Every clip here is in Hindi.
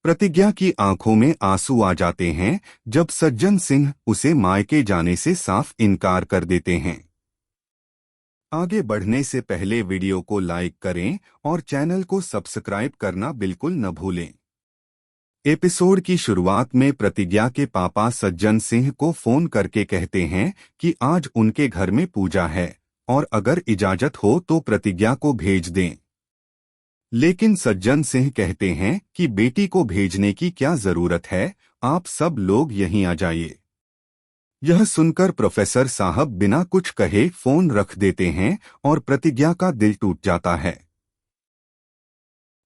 प्रतिज्ञा की आंखों में आंसू आ जाते हैं जब सज्जन सिंह उसे मायके जाने से साफ इनकार कर देते हैं। आगे बढ़ने से पहले वीडियो को लाइक करें और चैनल को सब्सक्राइब करना बिल्कुल न भूलें। एपिसोड की शुरुआत में प्रतिज्ञा के पापा सज्जन सिंह को फोन करके कहते हैं कि आज उनके घर में पूजा है और अगर इजाजत हो तो प्रतिज्ञा को भेज दें। लेकिन सज्जन सिंह कहते हैं कि बेटी को भेजने की क्या जरूरत है, आप सब लोग यहीं आ जाइए। यह सुनकर प्रोफेसर साहब बिना कुछ कहे फोन रख देते हैं और प्रतिज्ञा का दिल टूट जाता है।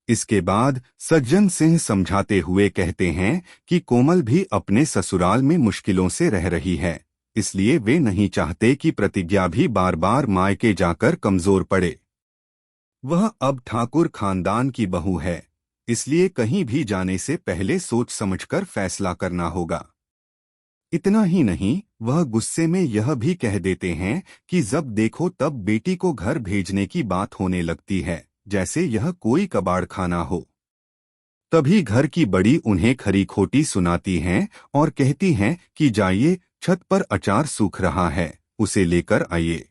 इसके बाद सज्जन सिंह समझाते हुए कहते हैं कि कोमल भी अपने ससुराल में मुश्किलों से रह रही है, इसलिए वे नहीं चाहते कि प्रतिज्ञा भी बार बार मायके जाकर कमजोर पड़े। वह अब ठाकुर खानदान की बहू है, इसलिए कहीं भी जाने से पहले सोच समझकर फैसला करना होगा। इतना ही नहीं, वह गुस्से में यह भी कह देते हैं कि जब देखो तब बेटी को घर भेजने की बात होने लगती है, जैसे यह कोई कबाड़ खाना हो। तभी घर की बड़ी उन्हें खरी खोटी सुनाती हैं और कहती हैं कि जाइए, छत पर अचार सूख रहा है, उसे लेकर आइए।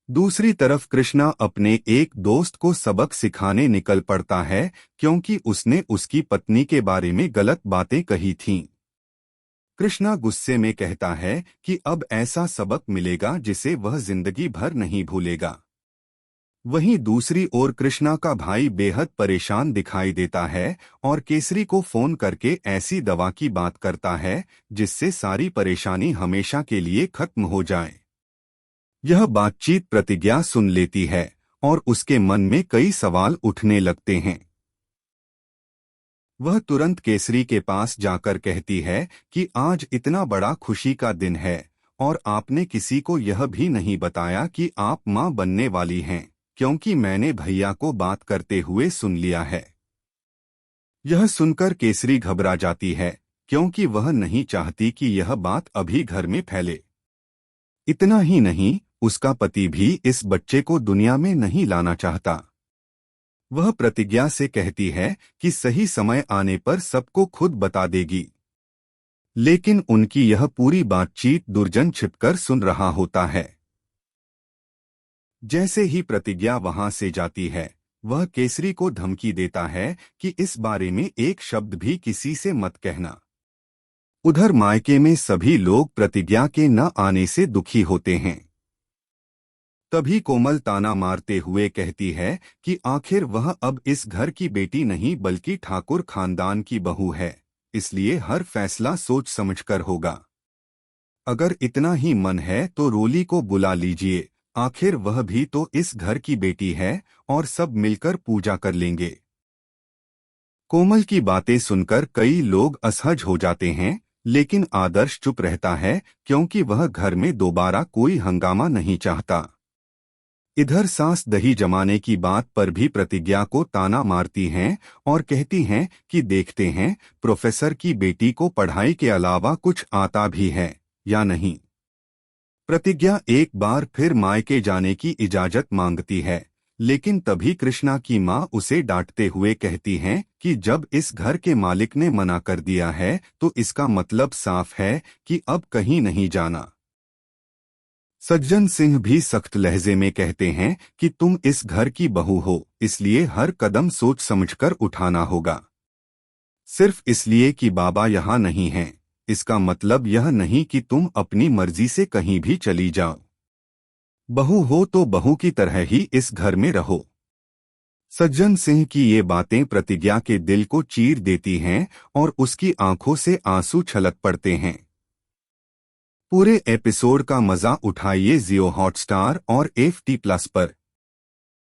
दूसरी तरफ कृष्णा अपने एक दोस्त को सबक सिखाने निकल पड़ता है क्योंकि उसने उसकी पत्नी के बारे में गलत बातें कही थीं। कृष्णा गुस्से में कहता है कि अब ऐसा सबक मिलेगा जिसे वह जिंदगी भर नहीं भूलेगा। वहीं दूसरी ओर कृष्णा का भाई बेहद परेशान दिखाई देता है और केसरी को फोन करके ऐसी दवा की बात करता है जिससे सारी परेशानी हमेशा के लिए खत्म हो जाए। यह बातचीत प्रतिज्ञा सुन लेती है और उसके मन में कई सवाल उठने लगते हैं। वह तुरंत केसरी के पास जाकर कहती है कि आज इतना बड़ा खुशी का दिन है और आपने किसी को यह भी नहीं बताया कि आप मां बनने वाली हैं, क्योंकि मैंने भैया को बात करते हुए सुन लिया है। यह सुनकर केसरी घबरा जाती है क्योंकि वह नहीं चाहती कि यह बात अभी घर में फैले। इतना ही नहीं, उसका पति भी इस बच्चे को दुनिया में नहीं लाना चाहता। वह प्रतिज्ञा से कहती है कि सही समय आने पर सबको खुद बता देगी, लेकिन उनकी यह पूरी बातचीत दुर्जन छिपकर सुन रहा होता है। जैसे ही प्रतिज्ञा वहां से जाती है, वह केसरी को धमकी देता है कि इस बारे में एक शब्द भी किसी से मत कहना। उधर मायके में सभी लोग प्रतिज्ञा के न आने से दुखी होते हैं। तभी कोमल ताना मारते हुए कहती है कि आखिर वह अब इस घर की बेटी नहीं बल्कि ठाकुर खानदान की बहू है, इसलिए हर फैसला सोच समझकर होगा। अगर इतना ही मन है तो रोली को बुला लीजिए, आखिर वह भी तो इस घर की बेटी है और सब मिलकर पूजा कर लेंगे। कोमल की बातें सुनकर कई लोग असहज हो जाते हैं, लेकिन आदर्श चुप रहता है क्योंकि वह घर में दोबारा कोई हंगामा नहीं चाहता। इधर सास दही जमाने की बात पर भी प्रतिज्ञा को ताना मारती हैं और कहती हैं कि देखते हैं प्रोफेसर की बेटी को पढ़ाई के अलावा कुछ आता भी है या नहीं। प्रतिज्ञा एक बार फिर मायके जाने की इजाजत मांगती है, लेकिन तभी कृष्णा की मां उसे डांटते हुए कहती हैं कि जब इस घर के मालिक ने मना कर दिया है तो इसका मतलब साफ है कि अब कहीं नहीं जाना। सज्जन सिंह भी सख्त लहजे में कहते हैं कि तुम इस घर की बहू हो, इसलिए हर कदम सोच समझकर उठाना होगा। सिर्फ इसलिए कि बाबा यहाँ नहीं हैं, इसका मतलब यह नहीं कि तुम अपनी मर्जी से कहीं भी चली जाओ। बहू हो तो बहू की तरह ही इस घर में रहो। सज्जन सिंह की ये बातें प्रतिज्ञा के दिल को चीर देती हैं और उसकी आंखों से आंसू छलक पड़ते हैं। पूरे एपिसोड का मजा उठाइए जियो हॉटस्टार और FT+ पर।